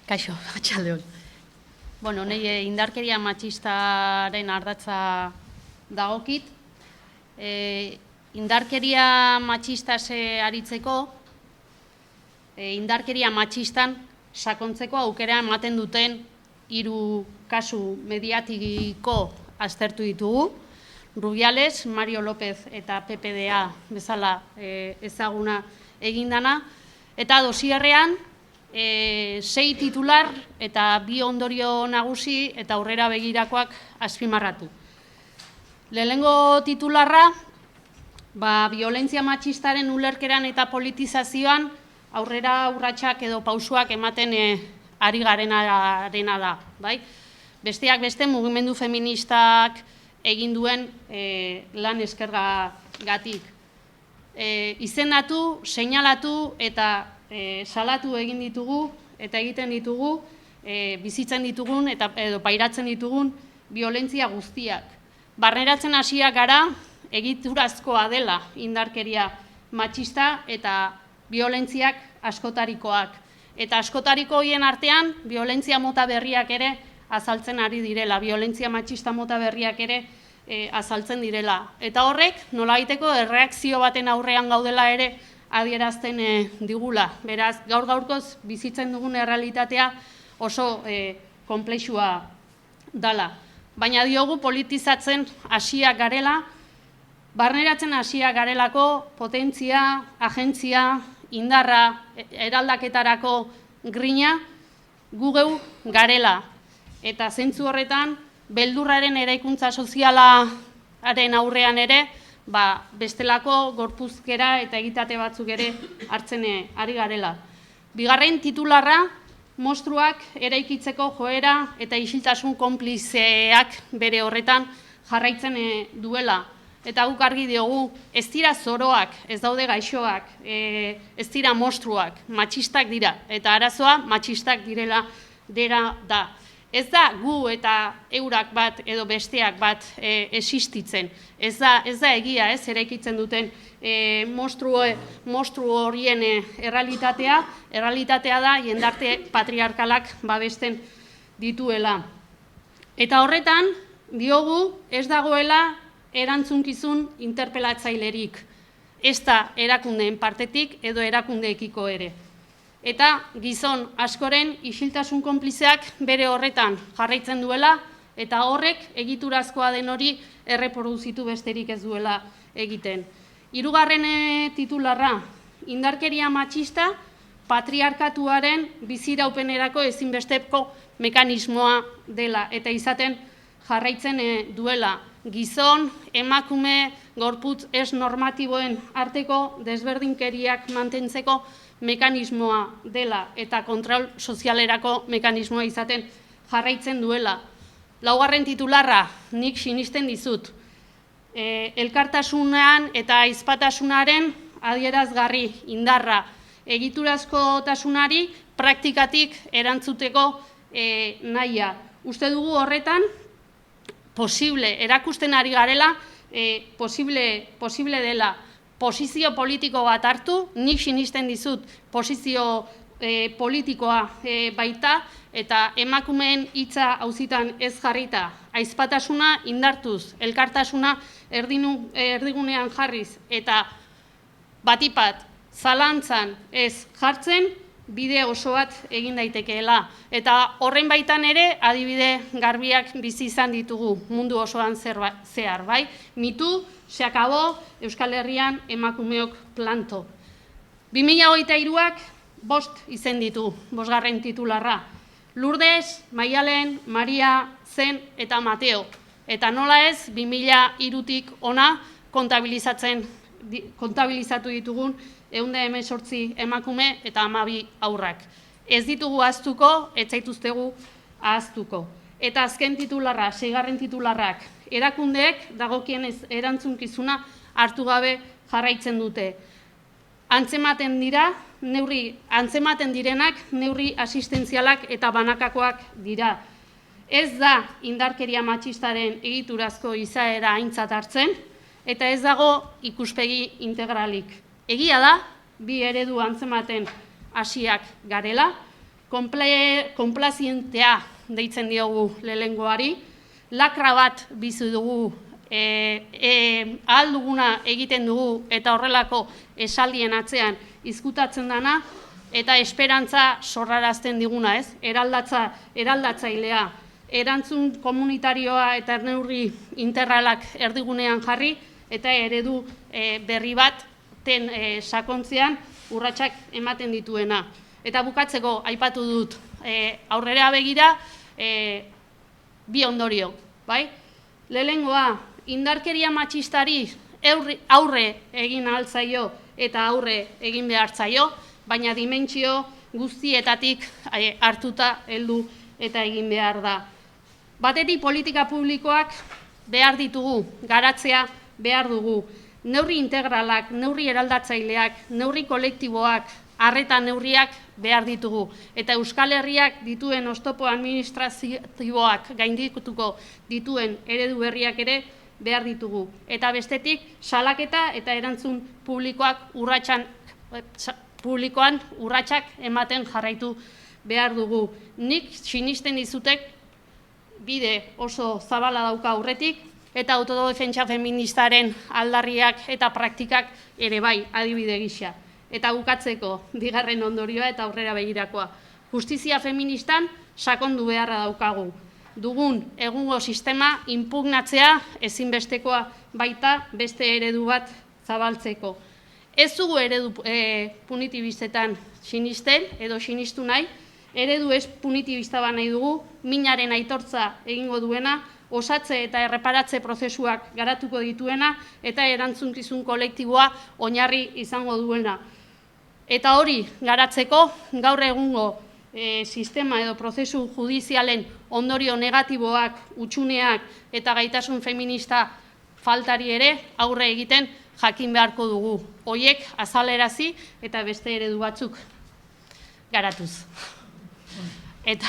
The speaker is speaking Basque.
Kaixo, atxaldeon. Bueno, nahi indarkeria matxistaren ardatza dagokit. Indarkeria matxistase aritzeko, indarkeria matxistan sakontzeko aukera ematen duten 3 kasu mediatiko aztertu ditugu. Rubiales, Mario López eta PPDA bezala ezaguna egindana. Eta dosierrean, 6 titular eta 2 ondorio nagusi eta aurrera begirakoak azpimarratu. Lehenengo titularra, violentzia matxistaren ulerkeran eta politizazioan aurrera urratsak edo pausuak ematen ari garenarena da. Besteak beste mugimendu feministak egin duen lan eskergatik. Izendatu, seinalatu eta salatu egin ditugu eta egiten ditugu bizitzen ditugun edo pairatzen ditugun violentzia guztiak. Barneratzen hasiak gara egiturazkoa dela indarkeria matxista eta violentziak askotarikoak. Eta askotariko horien artean violentzia mota berriak ere azaltzen ari direla, violentzia matxista mota berriak ere azaltzen direla. Eta horrek nolabaiteko erreakzio baten aurrean gaudela ere adierazten digula. Beraz, gaur-gaurkoz bizitzen dugun errealitatea oso konplexua dela. Baina diogu politizatzen hasiak garela, barneratzen hasiak garelako potentzia, agentzia, indarra, eraldaketarako grina gu geu garela. Eta zentzu horretan, beldurraren eraikuntza sozialaren aurrean ere, bestelako gorpuzkera eta egitate batzuk ere hartzen ari garela. Bigarren titularra, monstruak eraikitzeko joera eta isiltasun konplizeak bere horretan jarraitzen duela. Eta guk argi diogu, ez dira zoroak, ez daude gaixoak, ez dira monstruak, matxistak dira. Eta arazoa matxistak direla dera da. Ez da gu eta eurak bat edo besteak bat existitzen. Ez da egia eraikitzen duten monstru horien errealitatea da jendarte patriarkalak babesten dituela. Eta horretan, diogu ez dagoela erantzunkizun interpelatzailerik. Ez da erakundeen partetik edo erakundeekiko ere. Eta gizon askoren isiltasun konplizeak bere horretan jarraitzen duela eta horrek egiturazkoa den hori erreproduzitu besterik ez duela egiten. 3. titularra, indarkeria matxista patriarkatuaren biziraupenerako ezinbesteko mekanismoa dela eta izaten jarraitzen duela. Gizon, emakume, gorputz ez normatiboen arteko desberdinkeriak mantentzeko mekanismoa dela eta kontrol sozialerako mekanismoa izaten jarraitzen duela. 4. titularra, nik sinisten dizut. Elkartasunean eta ahizpatasunaren adierazgarri indarra egiturazkotasunari praktikatik erantzuteko nahia. Uste dugu horretan, erakusten ari garela, posible dela. Posizio politiko bat hartu, nik sinisten dizut posizio politikoa baita, eta emakumeen hitza auzitan ez jarrita, ahizpatasuna indartuz, elkartasuna erdigunean jarriz, eta batipat zalantzan ez jartzen, bide oso bat egin daitekeela. Eta horren baitan ere, adibide garbiak bizi izan ditugu mundu osoan zehar, bai? Mitu, se akabo, Euskal Herrian emakumeok planto. 2023ak 5 izen ditu, 5. titularra. Lourdes, Maialen, Maria, Zen eta Mateo. Eta nola ez, 2003tik ona kontabilizatu ditugun 118 emakume eta 12 haurrak. Ez ditugu ahaztuko, ez zaituztegu ahaztuko. Eta azken titularra, 6. titularrak, erakundeek dagokien erantzunkizuna hartu gabe jarraitzen dute. Antzematen direnak neurri asistentzialak eta banakakoak dira. Ez da indarkeria matxistaren egiturazko izaera aintzat hartzen, eta ez dago ikuspegi integralik. Egia da, 2 eredu antzematen hasiak garela, konplazientea deitzen diogu lehengoari, lakra bat bizi dugu, ahal duguna egiten dugu eta horrelako esaldien atzean izkutatzen dana, eta esperantza sorrarazten diguna, ez? Eraldatzailea, erantzun komunitarioa eta neurri integralak erdigunean jarri, eta eredu berri bat sakontzean urratsak ematen dituena. Eta bukatzeko aipatu dut aurrera begira bi ondorio, bai? Lehengoa, indarkeria matxistari aurre egin ahal zaio eta aurre egin behar zaio, baina dimentsio guztietatik hartuta heldu eta egin behar da. Batetik politika publikoak behar ditugu, garatzea behar dugu. Neurri integralak, neurri eraldatzaileak, neurri kolektiboak, arreta neurriak behar ditugu. Eta Euskal Herriak dituen oztopo administratiboak gaindituko dituen eredu berriak ere behar ditugu. Eta bestetik, salaketa eta erantzun publikoan urratsak ematen jarraitu behar dugu. Nik sinisten dizutek bide oso zabala dauka aurretik, eta autodefentsa feministaren aldarriak eta praktikak ere bai adibide gisa. Eta bukatzeko bigarren ondorioa eta aurrera begirakoa. Justizia feministan sakondu beharra daukagu. Dugun egungo sistema inpugnatzea ezinbestekoa baita beste eredu bat zabaltzeko. Ez dugu eredu punitibistetan sinisten edo sinistu nahi, eredu ez punitibista bat nahi dugu, minaren aitortza egingo duena, osatze eta erreparatze prozesuak garatuko dituena eta erantzunkizun kolektiboa oinarri izango duena. Eta hori garatzeko gaur egungo sistema edo prozesu judizialen ondorio negatiboak, hutsuneak eta gaitasun feminista faltari ere aurre egiten jakin beharko dugu. Hoiek azalerazi eta beste eredu batzuk garatuz. Eta